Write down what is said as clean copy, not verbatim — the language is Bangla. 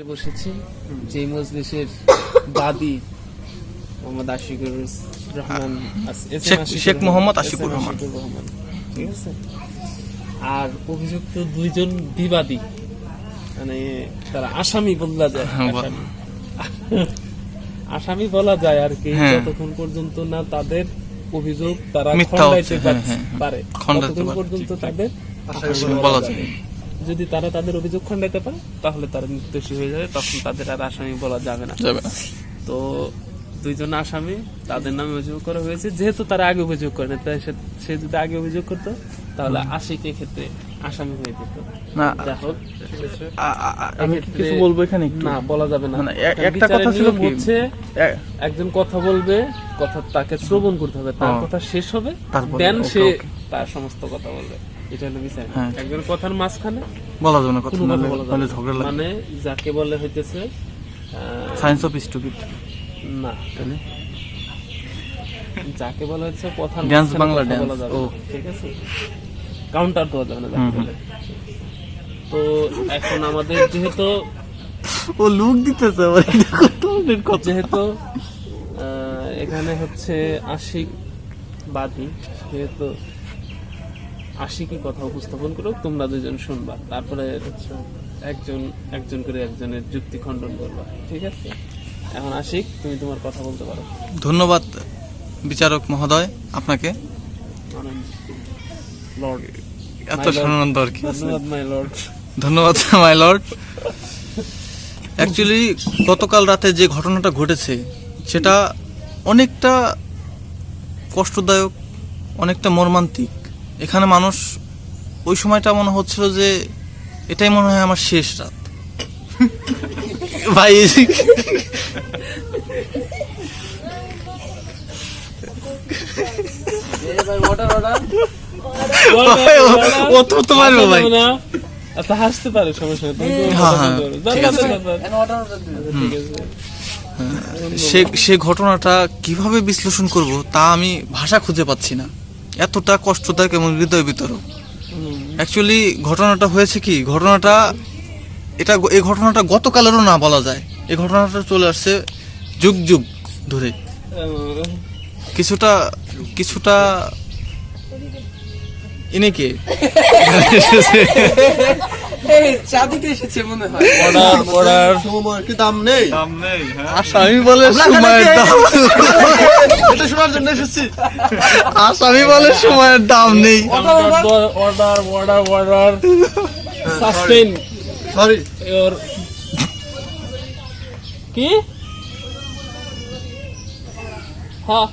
বসেছি যে মজলিসের বাদী মোহাম্মদ আশিকুর রহমান, শেখ মোহাম্মদ আশিকুর রহমান, ঠিক আছে। আর অভিযুক্ত দুইজন বিবাদী, মানে তারা আসামি বলা যায়, আসামি বলা যায় আর কি, যতক্ষণ পর্যন্ত না তাদের অভিযোগ তারা খণ্ডাইতে পারে ততক্ষণ পর্যন্ত তাদের বলা যায়। যদি তারা তাদের অভিযোগ খণ্ডাইতে পারে তাহলে তারা নির্দোষী হয়ে যাবে, তখন তাদের আর আসামি বলা যাবে না। তো দুইজন আসামি, তাদের নামে অভিযোগ করা হয়েছে। যেহেতু তারা আগে অভিযোগ করে না, তাই সে যদি আগে অভিযোগ করতো তাহলে আশিকের ক্ষেত্রে আসামি হয়ে যেত। যা হোক, আমি কিছু বলবো এখানে, না বলা যাবে না। একটা কথা ছিল কি, হচ্ছে একজন কথা বলবে, কথা তাকে শ্রবণ করতে হবে, তার কথা শেষ হবে, দেন সে তার সমস্ত কথা বলবে। এটা হলো বিষয়। একজন কথার মাঝখানে বলা যাবে না, কথা বলে ঝগড়া লাগে। মানে যাকে বলে হইতেছে সায়েন্স অফ স্টুপিড, না যাকে বলা হচ্ছে কথার ড্যান্স, বাংলা ড্যান্স, ও ঠিক আছে, কাউন্টার দেওয়া যাবে না যাকে বলে। তো এখন আমাদের যেহেতু ও লুক দিতেছে, যেহেতু এখানে হচ্ছে আশিক বাদী, সেহেতু আশিকই কথা উপস্থাপন করুক, তোমরা দুজন শুনবা, তারপরে একজন করে একজনের যুক্তি খণ্ডন করবা, ঠিক আছে। এখন আশিক, তুমি তোমার কথা বলতে পারো। ধন্যবাদ বিচারক মহোদয়, আপনাকে এত সম্মান আর কি। ধন্যবাদ মাই লর্ড। অ্যাকচুয়ালি গতকাল রাতে যে ঘটনাটা ঘটেছে সেটা অনেকটা কষ্টদায়ক, অনেকটা মর্মান্তিক। এখানে মানুষ ওই সময়টা মনে হচ্ছিল যে এটাই মনে হয় আমার শেষ রাত। ভাই আচ্ছা, হাসতে পারে, সমস্যা সে ঘটনাটা কিভাবে বিশ্লেষণ করব তা আমি ভাষা খুঁজে পাচ্ছি না, এতটা কষ্টদায়ক এবং হৃদয় বিতরক। অ্যাকচুয়ালি ঘটনাটা হয়েছে কি, এই ঘটনাটা গতকালেরও না বলা যায়, এই ঘটনাটা চলে আসছে যুগ যুগ ধরে। কিছুটা ইনেকে আসামি বলে সময়ের দাম, আসামি বলে সময়ের দাম নেই। কি? হ্যাঁ,